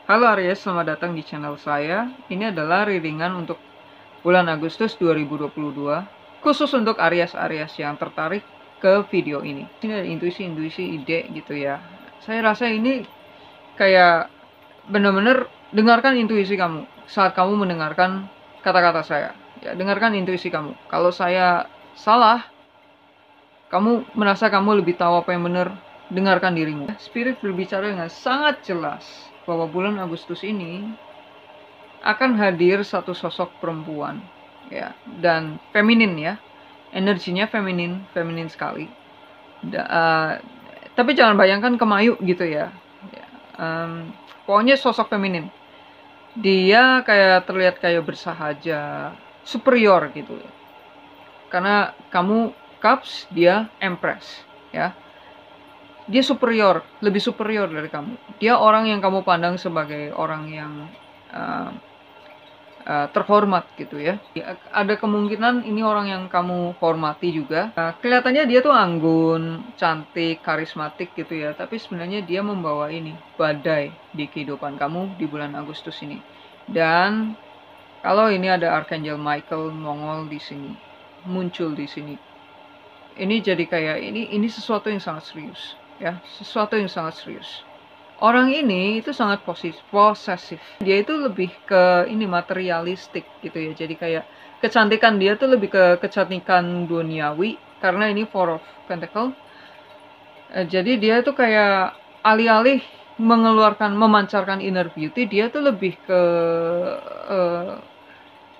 Halo Aries, selamat datang di channel saya. Ini adalah readingan untuk bulan Agustus 2022, khusus untuk Aries-Aries yang tertarik ke video ini. Ini ada intuisi-intuisi ide gitu ya. Saya rasa ini kayak bener-bener dengarkan intuisi kamu saat kamu mendengarkan kata-kata saya. Ya, dengarkan intuisi kamu. Kalau saya salah, kamu merasa kamu lebih tahu apa yang benar, dengarkan dirimu. Spirit berbicara dengan sangat jelas bahwa bulan Agustus ini akan hadir satu sosok perempuan, ya, dan feminin ya, energinya feminin sekali. Tapi jangan bayangkan Kemayu gitu ya. Pokoknya sosok feminin. Dia kayak terlihat kayak bersahaja, superior gitu. Karena kamu Cups, dia Empress, ya. Dia superior, lebih superior dari kamu. Dia orang yang kamu pandang sebagai orang yang terhormat gitu ya. Ada kemungkinan ini orang yang kamu hormati juga. Kelihatannya dia tuh anggun, cantik, karismatik gitu ya. Tapi sebenarnya dia membawa ini badai di kehidupan kamu di bulan Agustus ini. Dan kalau ini ada Archangel Michael nongol di sini, muncul di sini. Ini jadi kayak ini sesuatu yang sangat serius ya, sesuatu yang sangat serius. Orang ini itu sangat posesif. Dia itu lebih ke ini materialistik gitu ya. Jadi kayak kecantikan dia tuh lebih ke kecantikan duniawi karena ini Four of Pentacle. Jadi dia tuh kayak alih-alih memancarkan inner beauty, dia tuh lebih ke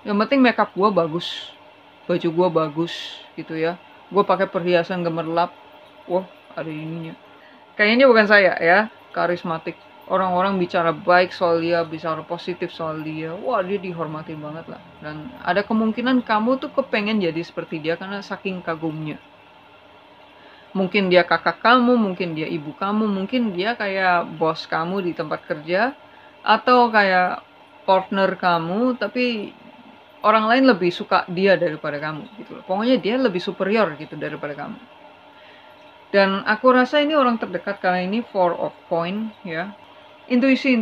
yang penting makeup gua bagus, baju gua bagus gitu ya. Gue pakai perhiasan gemerlap, wah ada ininya. Kayaknya bukan saya ya, karismatik. Orang-orang bicara baik soal dia, bicara positif soal dia, wah dia dihormati banget lah. Dan ada kemungkinan kamu tuh kepengen jadi seperti dia karena saking kagumnya. Mungkin dia kakak kamu, mungkin dia ibu kamu, mungkin dia kayak bos kamu di tempat kerja, atau kayak partner kamu, tapi orang lain lebih suka dia daripada kamu gitu loh. Pokoknya dia lebih superior gitu daripada kamu. Dan aku rasa ini orang terdekat karena ini Four of Coin ya. Intuisi,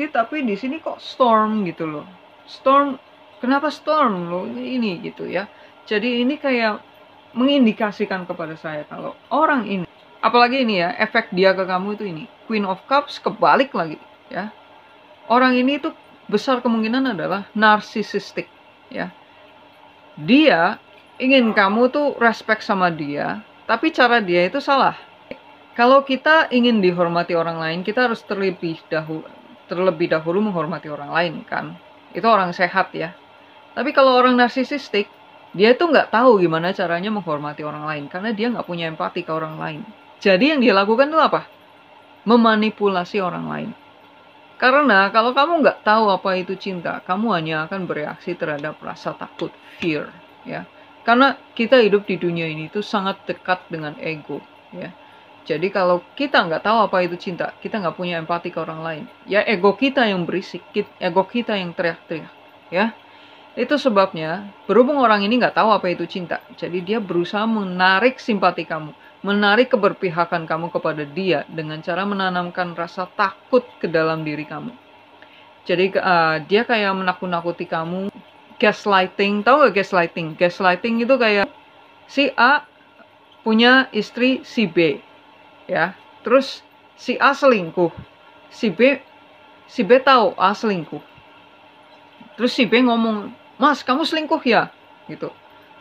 tapi di sini kok storm gitu loh. Storm, kenapa storm loh ini gitu ya. Jadi ini kayak mengindikasikan kepada saya kalau orang ini, apalagi ini ya, efek dia ke kamu itu ini. Queen of Cups kebalik lagi ya. Orang ini tuh besar kemungkinan adalah narsisistik ya. Dia ingin kamu tuh respect sama dia, tapi cara dia itu salah. Kalau kita ingin dihormati orang lain, kita harus terlebih dahulu menghormati orang lain kan. Itu orang sehat ya. Tapi kalau orang narsisistik, dia tuh nggak tahu gimana caranya menghormati orang lain karena dia nggak punya empati ke orang lain. Jadi yang dia lakukan itu apa? Memanipulasi orang lain. Karena kalau kamu nggak tahu apa itu cinta, kamu hanya akan bereaksi terhadap rasa takut, fear, ya. Karena kita hidup di dunia ini itu sangat dekat dengan ego, ya. Jadi kalau kita nggak tahu apa itu cinta, kita nggak punya empati ke orang lain. Ya ego kita yang berisik, ego kita yang teriak-teriak, ya. Itu sebabnya, berhubung orang ini nggak tahu apa itu cinta, jadi dia berusaha menarik simpati kamu, menarik keberpihakan kamu kepada dia dengan cara menanamkan rasa takut ke dalam diri kamu. Jadi dia kayak menakut-nakuti kamu, gaslighting. Tahu nggak gaslighting? Gaslighting itu kayak si A punya istri si B, ya. Terus si A selingkuh, si B tahu A selingkuh. Terus si B ngomong, "Mas, kamu selingkuh ya?" Gitu.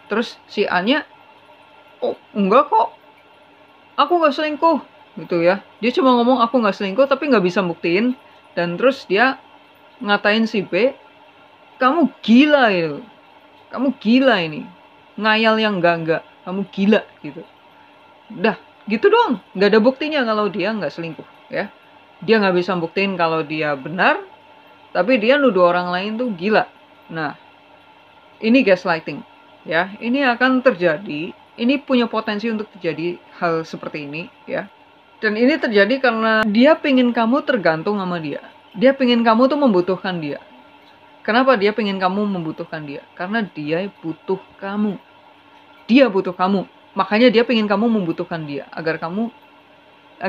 Terus si A-nya, "Oh, enggak kok. Aku nggak selingkuh." Gitu ya. Dia cuma ngomong aku nggak selingkuh tapi nggak bisa buktiin. Dan terus dia ngatain si B, "Kamu gila itu. Kamu gila ini. Ngayal yang enggak. Kamu gila." Gitu. Udah, gitu doang. Nggak ada buktinya kalau dia nggak selingkuh. Ya. Dia nggak bisa buktiin kalau dia benar. Tapi dia nuduh orang lain tuh gila. Nah, ini gaslighting. Ya, ini akan terjadi. Ini punya potensi untuk terjadi hal seperti ini. Ya. Dan ini terjadi karena dia pengen kamu tergantung sama dia. Dia pengen kamu tuh membutuhkan dia. Kenapa dia pengen kamu membutuhkan dia? Karena dia butuh kamu. Dia butuh kamu. Makanya dia pengen kamu membutuhkan dia. Agar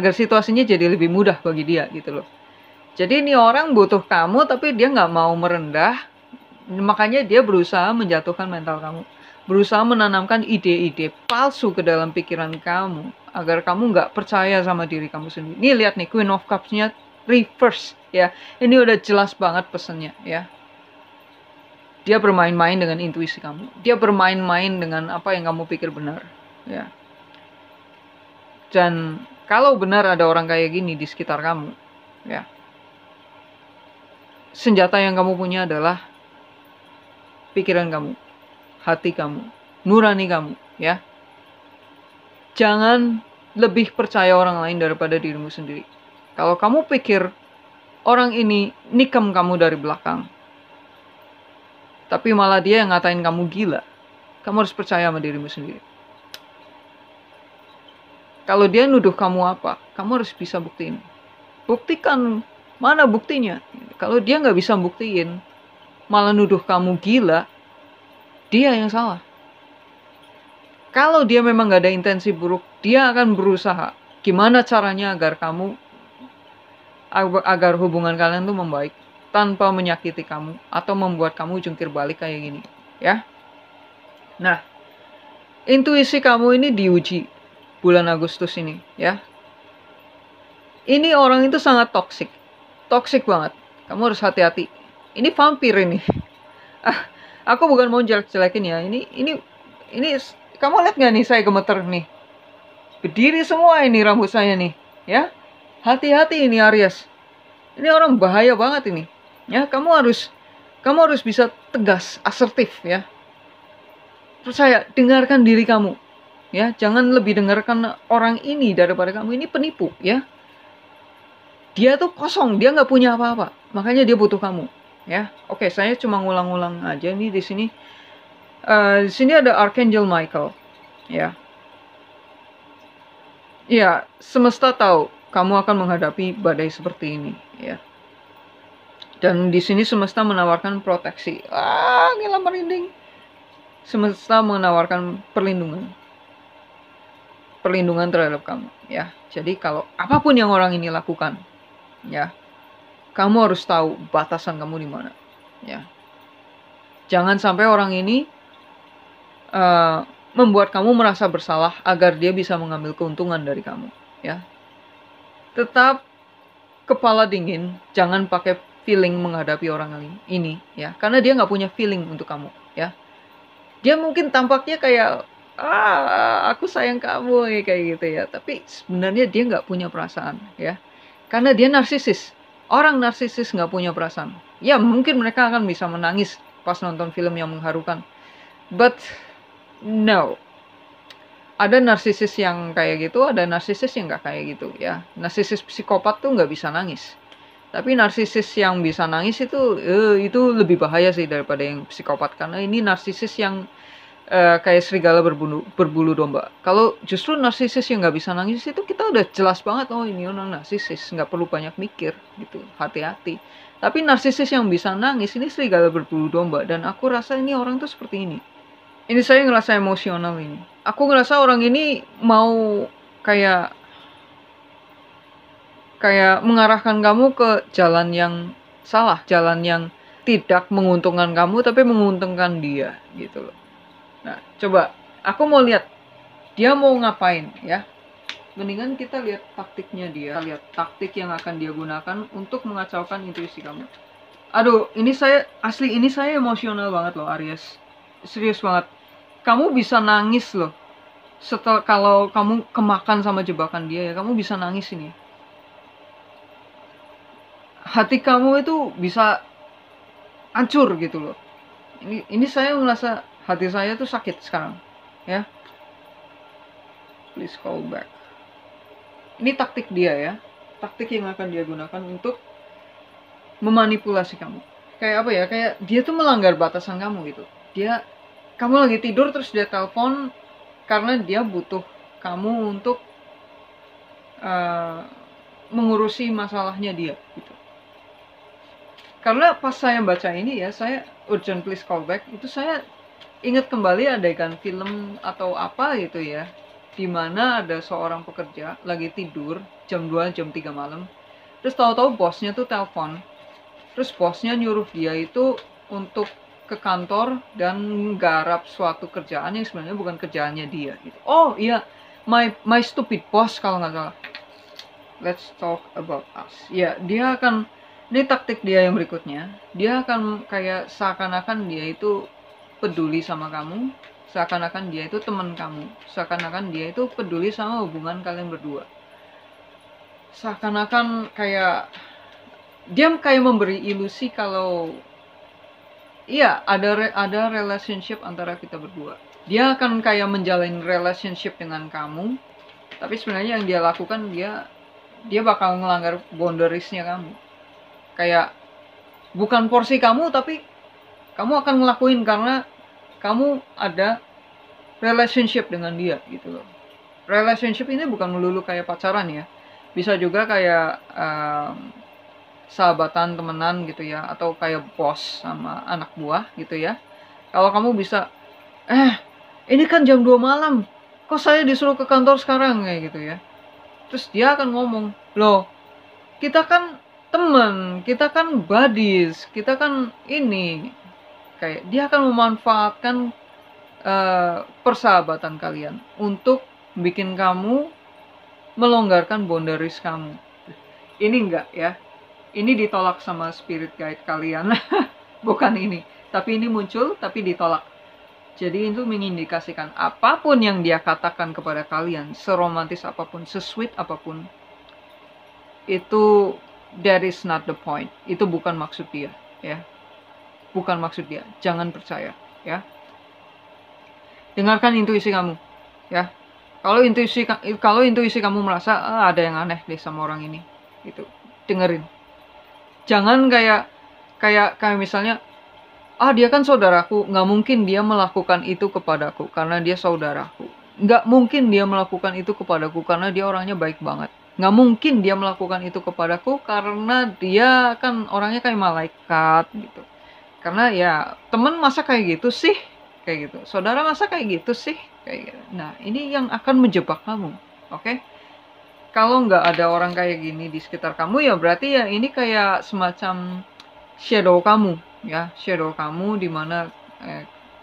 situasinya jadi lebih mudah bagi dia gitu loh. Jadi ini orang butuh kamu tapi dia nggak mau merendah, makanya dia berusaha menjatuhkan mental kamu. Berusaha menanamkan ide-ide palsu ke dalam pikiran kamu agar kamu nggak percaya sama diri kamu sendiri. Nih lihat nih, Queen of Cups-nya reverse ya. Ini udah jelas banget pesannya ya. Dia bermain-main dengan intuisi kamu. Dia bermain-main dengan apa yang kamu pikir benar ya. Dan kalau benar ada orang kayak gini di sekitar kamu ya, senjata yang kamu punya adalah pikiran kamu, hati kamu, nurani kamu ya. Jangan lebih percaya orang lain daripada dirimu sendiri. Kalau kamu pikir orang ini nikam kamu dari belakang, tapi malah dia yang ngatain kamu gila, kamu harus percaya sama dirimu sendiri. Kalau dia nuduh kamu apa, kamu harus bisa buktiin. Buktikan, mana buktinya? Kalau dia nggak bisa buktiin, malah nuduh kamu gila, dia yang salah. Kalau dia memang nggak ada intensi buruk, dia akan berusaha gimana caranya agar hubungan kalian tuh membaik tanpa menyakiti kamu atau membuat kamu jungkir balik kayak gini ya. Nah, intuisi kamu ini diuji bulan Agustus ini ya. Ini orang itu sangat toksik banget, kamu harus hati-hati. Ini vampir ini. Aku bukan mau jelek-jelekin ya, ini kamu lihat nggak nih, saya gemeter nih, berdiri semua ini rambut saya nih ya. Hati-hati ini Aries, ini orang bahaya banget ini ya. Kamu harus bisa tegas, asertif ya. Percaya, dengarkan diri kamu ya. Jangan lebih dengarkan orang ini daripada kamu. Ini penipu ya. Dia tuh kosong, dia nggak punya apa-apa, makanya dia butuh kamu ya. Oke, saya cuma ngulang-ngulang aja nih di sini. Di sini ada Archangel Michael ya. Ya, semesta tahu kamu akan menghadapi badai seperti ini ya. Dan di sini semesta menawarkan proteksi. Gila merinding. Semesta menawarkan perlindungan terhadap kamu ya. Jadi kalau apapun yang orang ini lakukan ya, kamu harus tahu batasan kamu di mana ya. Jangan sampai orang ini membuat kamu merasa bersalah agar dia bisa mengambil keuntungan dari kamu ya. Tetap kepala dingin, jangan pakai feeling menghadapi orang ini ya, karena dia nggak punya feeling untuk kamu ya. Dia mungkin tampaknya kayak aku sayang kamu kayak gitu ya, tapi sebenarnya dia nggak punya perasaan ya, karena dia narsisis. Orang narsisis nggak punya perasaan ya. Mungkin mereka akan bisa menangis pas nonton film yang mengharukan, but no. Ada narsisis yang kayak gitu, ada narsisis yang nggak kayak gitu ya. Narsisis psikopat tuh nggak bisa nangis. Tapi narsisis yang bisa nangis itu lebih bahaya sih daripada yang psikopat. Karena ini narsisis yang kayak serigala berbulu domba. Kalau justru narsisis yang nggak bisa nangis itu kita udah jelas banget, oh ini orang narsisis, nggak perlu banyak mikir gitu, hati-hati. Tapi narsisis yang bisa nangis ini serigala berbulu domba, dan aku rasa ini orang tuh seperti ini. Ini saya ngerasa emosional ini. Aku ngerasa orang ini mau kayak mengarahkan kamu ke jalan yang salah, jalan yang tidak menguntungkan kamu tapi menguntungkan dia gitu loh. Nah, coba aku mau lihat dia mau ngapain ya. Mendingan kita lihat taktiknya dia, lihat taktik yang akan dia gunakan untuk mengacaukan intuisi kamu. Aduh, ini saya emosional banget loh Aries. Serius banget. Kamu bisa nangis loh. Kalau kamu kemakan sama jebakan dia ya, kamu bisa nangis ini. Hati kamu itu bisa hancur gitu loh. Ini saya merasa hati saya tuh sakit sekarang ya. Please call back. Ini taktik dia ya. Taktik yang akan dia gunakan untuk memanipulasi kamu. Kayak apa ya? Kayak dia tuh melanggar batasan kamu gitu. Kamu lagi tidur terus dia telepon karena dia butuh kamu untuk mengurusi masalahnya dia gitu. Karena pas saya baca ini ya, saya urgent please call back, itu saya ingat kembali adegan film atau apa gitu ya, dimana ada seorang pekerja lagi tidur jam 2 jam 3 malam, Terus tahu-tahu bosnya tuh telepon. Terus bosnya nyuruh dia itu untuk ke kantor dan garap suatu kerjaan yang sebenarnya bukan kerjaannya dia gitu. Oh iya, my stupid boss kalau nggak salah. Let's talk about us. Ya, dia akan, ini taktik dia yang berikutnya. Dia akan kayak seakan-akan dia itu peduli sama kamu, seakan-akan dia itu teman kamu, seakan-akan dia itu peduli sama hubungan kalian berdua. Seakan-akan kayak dia kayak memberi ilusi kalau iya ada relationship antara kita berdua. Dia akan kayak menjalin relationship dengan kamu, tapi sebenarnya yang dia lakukan dia bakal ngelanggar boundariesnya kamu. Kayak bukan porsi kamu, tapi kamu akan ngelakuin karena kamu ada relationship dengan dia gitu loh. Relationship ini bukan melulu kayak pacaran ya. Bisa juga kayak sahabatan, temenan gitu ya, atau kayak bos sama anak buah gitu ya. Kalau kamu bisa, ini kan jam 2 malam, kok saya disuruh ke kantor sekarang kayak gitu ya. Terus dia akan ngomong, loh kita kan temen, kita kan buddies, kita kan ini. Kayak dia akan memanfaatkan persahabatan kalian untuk bikin kamu melonggarkan boundaries kamu. Ini enggak ya, ini ditolak sama spirit guide kalian. Bukan ini, tapi ini muncul tapi ditolak. Jadi itu mengindikasikan apapun yang dia katakan kepada kalian, seromantis apapun, sesweet apapun, itu that is not the point. Itu bukan maksud dia ya, bukan maksud dia. Jangan percaya ya. Dengarkan intuisi kamu ya. Kalau intuisi kamu merasa ada yang aneh deh sama orang ini, gitu, dengerin. Jangan kayak misalnya, dia kan saudaraku, nggak mungkin dia melakukan itu kepadaku karena dia saudaraku. Nggak mungkin dia melakukan itu kepadaku karena dia orangnya baik banget. Nggak mungkin dia melakukan itu kepadaku karena dia kan orangnya kayak malaikat gitu. Karena ya temen masa kayak gitu sih, kayak gitu. Saudara masa kayak gitu sih, kayak gitu. Nah ini yang akan menjebak kamu, oke? Kalau nggak ada orang kayak gini di sekitar kamu ya berarti ya ini kayak semacam shadow kamu ya, shadow kamu dimana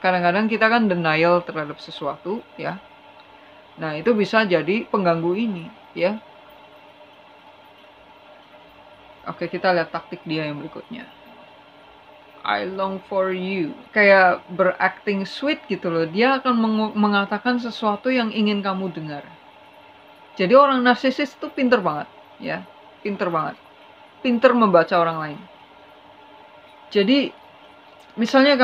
kadang-kadang kita kan denial terhadap sesuatu ya. Nah itu bisa jadi pengganggu ini ya. Oke, kita lihat taktik dia yang berikutnya. I long for you. Kayak beracting sweet gitu loh. Dia akan mengatakan sesuatu yang ingin kamu dengar. Jadi orang narsisis tuh pinter banget ya. Pinter banget. Pinter membaca orang lain. Jadi misalnya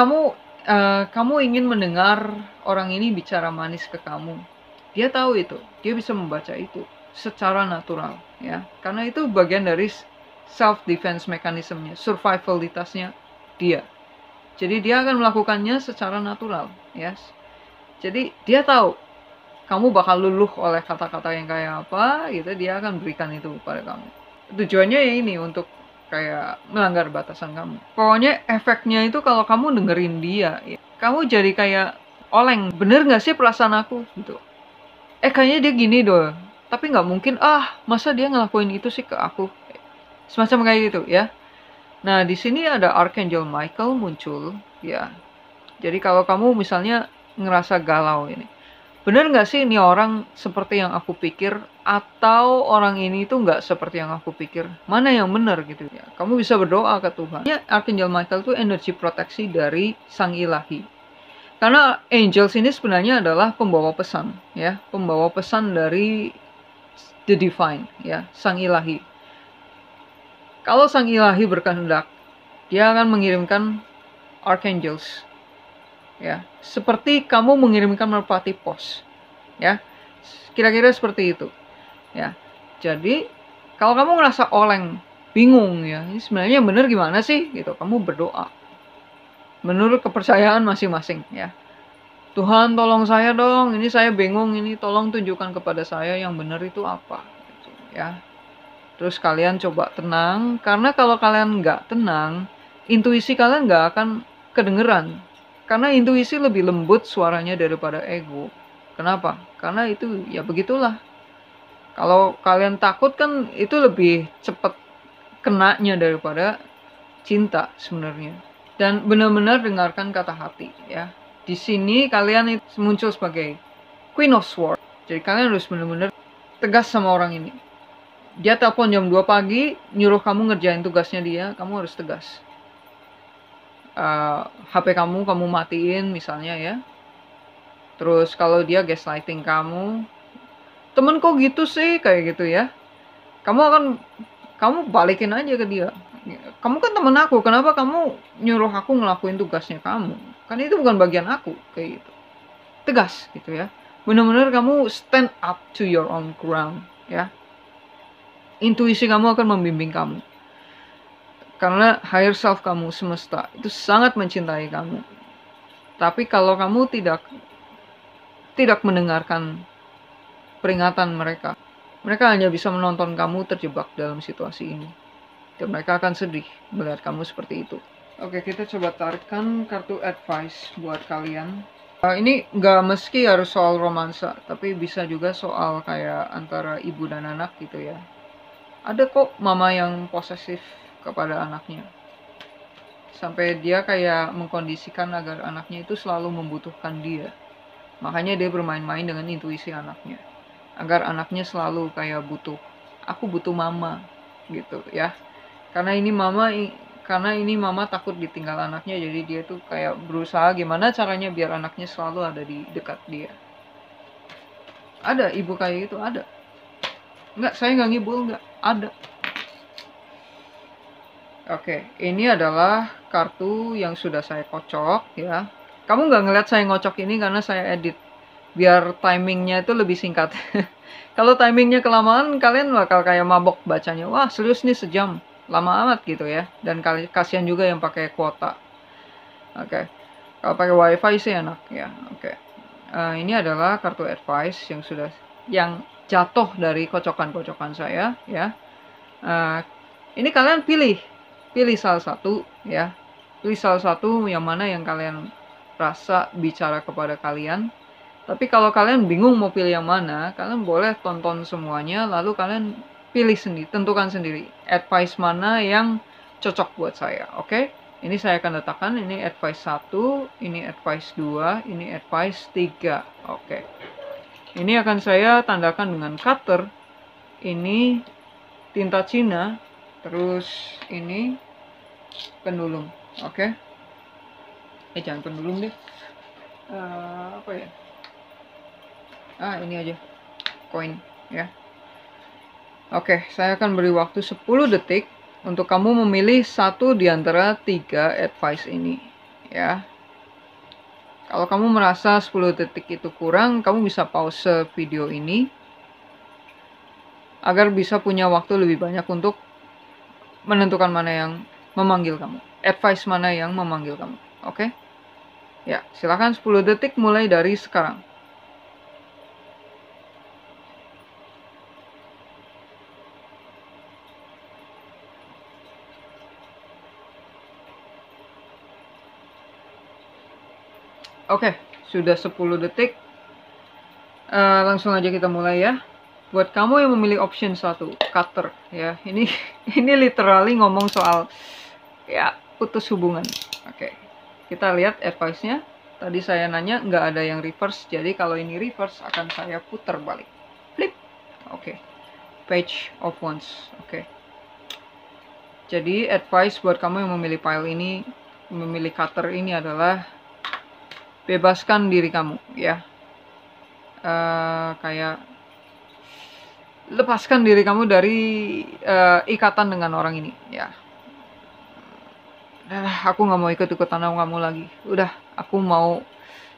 kamu ingin mendengar orang ini bicara manis ke kamu. Dia tahu itu. Dia bisa membaca itu secara natural ya. Karena itu bagian dari self defense mekanismenya, survivalitasnya dia. Jadi dia akan melakukannya secara natural, yes. Jadi dia tahu kamu bakal luluh oleh kata-kata yang kayak apa, gitu. Dia akan berikan itu kepada kamu. Tujuannya ya ini untuk kayak melanggar batasan kamu. Pokoknya efeknya itu kalau kamu dengerin dia, ya, kamu jadi kayak oleng. Bener nggak sih perasaan aku, gitu. Kayaknya dia gini doh. Tapi nggak mungkin. Masa dia ngelakuin itu sih ke aku? Semacam kayak gitu, ya. Nah, di sini ada Archangel Michael muncul, ya. Jadi kalau kamu misalnya ngerasa galau ini, bener nggak sih ini orang seperti yang aku pikir, atau orang ini tuh nggak seperti yang aku pikir? Mana yang benar gitu ya? Kamu bisa berdoa ke Tuhan. Ya, Archangel Michael tuh energi proteksi dari Sang Ilahi. Karena angels ini sebenarnya adalah pembawa pesan, ya, pembawa pesan dari the divine, ya, Sang Ilahi. Kalau Sang Ilahi berkehendak, dia akan mengirimkan archangels, ya, seperti kamu mengirimkan merpati pos, ya, kira-kira seperti itu, ya. Jadi kalau kamu ngerasa oleng, bingung, ya, ini sebenarnya yang benar gimana sih, gitu, kamu berdoa menurut kepercayaan masing-masing, ya. Tuhan tolong saya dong, ini saya bingung, ini tolong tunjukkan kepada saya yang benar itu apa, gitu, ya. Terus kalian coba tenang, karena kalau kalian nggak tenang, intuisi kalian nggak akan kedengeran. Karena intuisi lebih lembut suaranya daripada ego. Kenapa? Karena itu ya begitulah. Kalau kalian takut kan itu lebih cepat kenanya daripada cinta sebenarnya. Dan benar-benar dengarkan kata hati ya. Di sini kalian muncul sebagai Queen of Swords. Jadi kalian harus benar-benar tegas sama orang ini. Dia telepon jam 2 pagi, nyuruh kamu ngerjain tugasnya dia, kamu harus tegas. HP kamu matiin misalnya ya. Terus kalau dia gaslighting kamu, temen kok gitu sih, kayak gitu ya. Kamu balikin aja ke dia. Kamu kan temen aku, kenapa kamu nyuruh aku ngelakuin tugasnya kamu? Kan itu bukan bagian aku, kayak gitu. Tegas gitu ya. Benar-benar kamu stand up to your own ground ya. Intuisi kamu akan membimbing kamu. Karena higher self kamu, semesta, itu sangat mencintai kamu. Tapi kalau kamu tidak mendengarkan peringatan mereka, mereka hanya bisa menonton kamu terjebak dalam situasi ini. Dan mereka akan sedih melihat kamu seperti itu. Oke, kita coba tarikkan kartu advice buat kalian. Ini nggak meski harus soal romansa, tapi bisa juga soal kayak antara ibu dan anak gitu ya. Ada kok mama yang posesif kepada anaknya. Sampai dia kayak mengkondisikan agar anaknya itu selalu membutuhkan dia. Makanya dia bermain-main dengan intuisi anaknya. Agar anaknya selalu kayak aku butuh mama gitu ya. Karena ini mama takut ditinggal anaknya, jadi dia tuh kayak berusaha gimana caranya biar anaknya selalu ada di dekat dia. Ada ibu kayak gitu, ada. Enggak, saya nggak ngibul, enggak. Ada. Oke, ini adalah kartu yang sudah saya kocok ya. Kamu nggak ngeliat saya ngocok ini karena saya edit. Biar timingnya itu lebih singkat. Kalau timingnya kelamaan, kalian bakal kayak mabok bacanya. Wah, serius nih sejam. Lama amat gitu ya. Dan kasihan juga yang pakai kuota. Oke. Kalau pakai wifi sih enak ya. Oke. Ini adalah kartu advice yang jatuh dari kocokan-kocokan saya ya. Ini kalian pilih salah satu ya. Pilih salah satu yang mana yang kalian rasa bicara kepada kalian. Tapi kalau kalian bingung mau pilih yang mana, kalian boleh tonton semuanya lalu kalian pilih sendiri, tentukan sendiri advice mana yang cocok buat saya. Oke? Ini saya akan letakkan, ini advice 1, ini advice 2, ini advice 3. Oke. Ini akan saya tandakan dengan cutter. Ini tinta Cina, terus ini pendulum. Oke. Jangan pendulum deh. Apa ya? Ini aja. Koin ya. Oke, saya akan beri waktu 10 detik untuk kamu memilih satu di antara 3 advice ini ya. Kalau kamu merasa 10 detik itu kurang, kamu bisa pause video ini agar bisa punya waktu lebih banyak untuk menentukan mana yang memanggil kamu, advice mana yang memanggil kamu. Oke? Ya, silakan 10 detik mulai dari sekarang. Oke, sudah 10 detik. Langsung aja kita mulai ya. Buat kamu yang memilih option 1, cutter ya. Ini literally ngomong soal ya putus hubungan. Oke. Kita lihat advice-nya. Tadi saya nanya nggak ada yang reverse. Jadi kalau ini reverse akan saya putar balik. Flip. Oke. Page of Wands. Oke. Jadi advice buat kamu yang memilih pile ini, memilih cutter ini adalah bebaskan diri kamu ya. Kayak lepaskan diri kamu dari ikatan dengan orang ini ya. Aku nggak mau ikut-ikutan sama kamu lagi. Udah, aku mau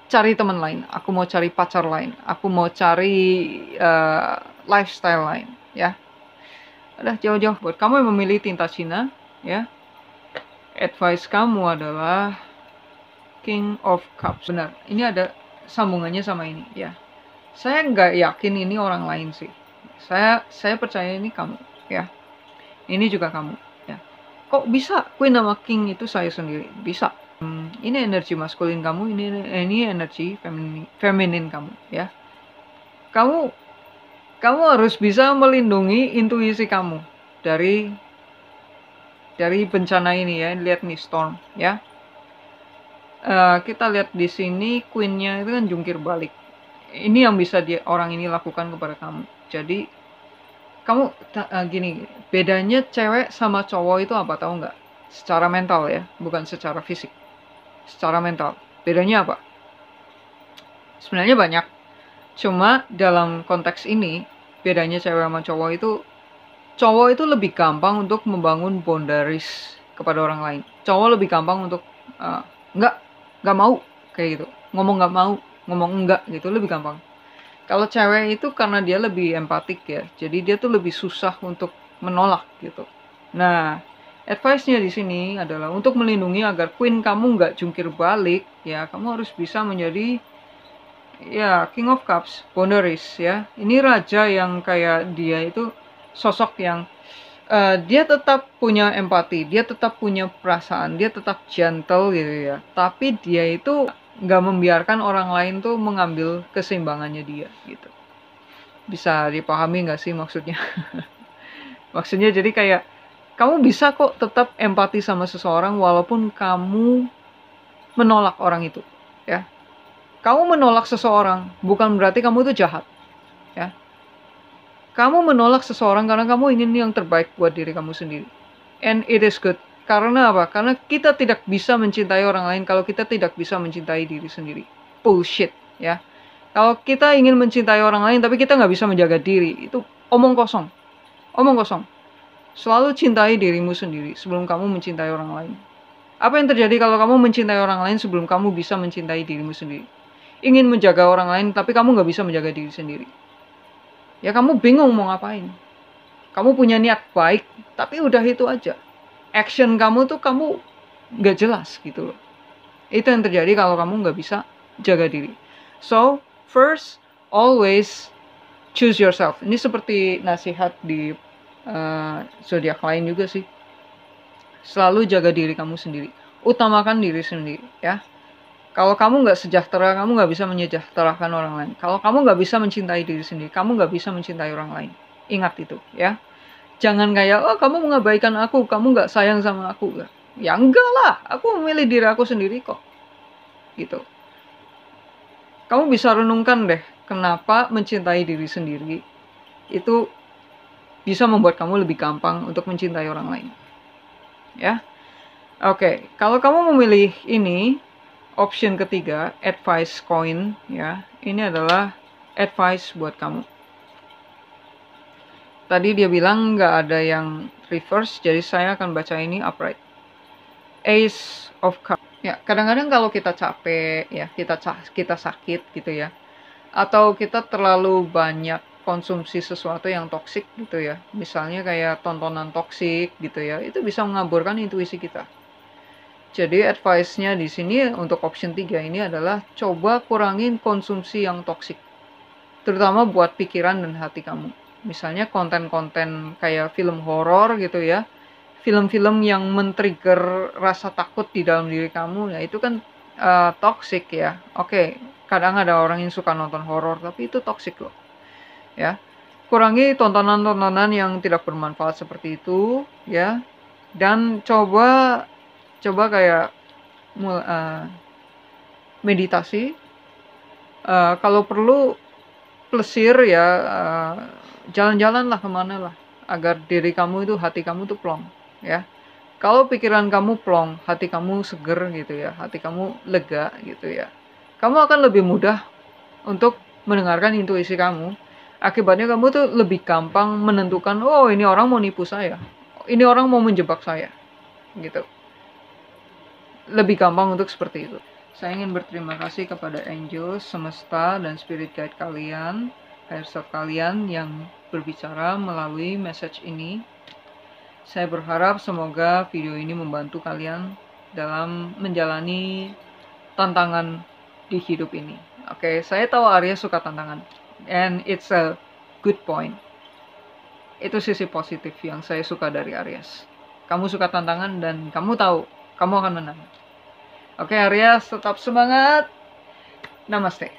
cari teman lain. Aku mau cari pacar lain. Aku mau cari lifestyle lain ya. Udah, jauh-jauh. Buat kamu yang memilih tinta Cina ya, advice kamu adalah King of Cups. Benar, ini ada sambungannya sama ini ya. Saya nggak yakin ini orang lain sih. Saya percaya ini kamu ya. Ini juga kamu ya. Kok bisa Queen sama King itu saya sendiri? Bisa. Ini energi maskulin kamu, ini energi feminin kamu ya. Kamu harus bisa melindungi intuisi kamu dari dari bencana ini ya. Lihat nih storm ya. Kita lihat di sini queen-nya itu kan jungkir balik. Ini yang bisa orang ini lakukan kepada kamu. Jadi kamu gini, bedanya cewek sama cowok itu apa, tahu nggak? Secara mental ya, bukan secara fisik. Secara mental, bedanya apa? Sebenarnya banyak. Cuma dalam konteks ini, bedanya cewek sama cowok itu lebih gampang untuk membangun boundaries kepada orang lain. Cowok lebih gampang untuk nggak mau kayak gitu, ngomong nggak mau, ngomong enggak gitu, lebih gampang. Kalau cewek itu karena dia lebih empatik ya, jadi dia tuh lebih susah untuk menolak gitu. Nah, advice-nya di sini adalah untuk melindungi agar queen kamu nggak jungkir balik ya, kamu harus bisa menjadi ya King of Cups, boundaries ya. Ini raja yang kayak dia itu sosok yang dia tetap punya empati, dia tetap punya perasaan, dia tetap gentle gitu ya. Tapi dia itu nggak membiarkan orang lain tuh mengambil keseimbangannya dia gitu. Bisa dipahami nggak sih maksudnya? Maksudnya jadi kayak kamu bisa kok tetap empati sama seseorang walaupun kamu menolak orang itu ya. Kamu menolak seseorang bukan berarti kamu itu jahat ya. Kamu menolak seseorang karena kamu ingin yang terbaik buat diri kamu sendiri. And it is good. Karena apa? Karena kita tidak bisa mencintai orang lain kalau kita tidak bisa mencintai diri sendiri. Bullshit, ya. Kalau kita ingin mencintai orang lain tapi kita nggak bisa menjaga diri, itu omong kosong. Omong kosong. Selalu cintai dirimu sendiri sebelum kamu mencintai orang lain. Apa yang terjadi kalau kamu mencintai orang lain sebelum kamu bisa mencintai dirimu sendiri? Ingin menjaga orang lain tapi kamu nggak bisa menjaga diri sendiri. Ya kamu bingung mau ngapain. Kamu punya niat baik, tapi udah itu aja. Action kamu tuh kamu nggak jelas gitu loh. Itu yang terjadi kalau kamu nggak bisa jaga diri. So, first, always choose yourself. Ini seperti nasihat di zodiak lain juga sih. Selalu jaga diri kamu sendiri. Utamakan diri sendiri ya. Kalau kamu nggak sejahtera, kamu nggak bisa menyejahterakan orang lain. Kalau kamu nggak bisa mencintai diri sendiri, kamu nggak bisa mencintai orang lain. Ingat itu, ya. Jangan kayak, oh kamu mengabaikan aku, kamu nggak sayang sama aku. Ya enggak lah, aku memilih diri aku sendiri kok. Gitu. Kamu bisa renungkan deh, kenapa mencintai diri sendiri itu bisa membuat kamu lebih gampang untuk mencintai orang lain. Ya. Oke, kalau kamu memilih ini, option ketiga, advice coin ya. Ini adalah advice buat kamu. Tadi dia bilang nggak ada yang reverse, jadi saya akan baca ini upright. Ace of Cups. Ya, kadang-kadang kalau kita capek ya, kita sakit gitu ya. Atau kita terlalu banyak konsumsi sesuatu yang toksik gitu ya. Misalnya kayak tontonan toksik gitu ya. Itu bisa mengaburkan intuisi kita. Jadi advice-nya di sini untuk option 3 ini adalah coba kurangin konsumsi yang toksik. Terutama buat pikiran dan hati kamu. Misalnya konten-konten kayak film horor gitu ya. Film-film yang men-trigger rasa takut di dalam diri kamu, ya itu kan toksik ya. Oke, kadang ada orang yang suka nonton horor, tapi itu toksik loh. Ya. Kurangi tontonan-tontonan yang tidak bermanfaat seperti itu ya. Dan coba kayak meditasi, kalau perlu plesir ya, jalan-jalan lah kemana lah, agar diri kamu itu, hati kamu tuh plong ya. Kalau pikiran kamu plong, hati kamu seger gitu ya, hati kamu lega gitu ya, kamu akan lebih mudah untuk mendengarkan intuisi kamu. Akibatnya kamu tuh lebih gampang menentukan, oh ini orang mau nipu saya, ini orang mau menjebak saya gitu. Lebih gampang untuk seperti itu. Saya ingin berterima kasih kepada angel, semesta, dan spirit guide kalian, higher self kalian yang berbicara melalui message ini. Saya berharap semoga video ini membantu kalian dalam menjalani tantangan di hidup ini. Oke, saya tahu Aries suka tantangan, and it's a good point. Itu sisi positif yang saya suka dari Aries. Kamu suka tantangan dan kamu tahu kamu akan menang. Oke, Aries, tetap semangat. Namaste.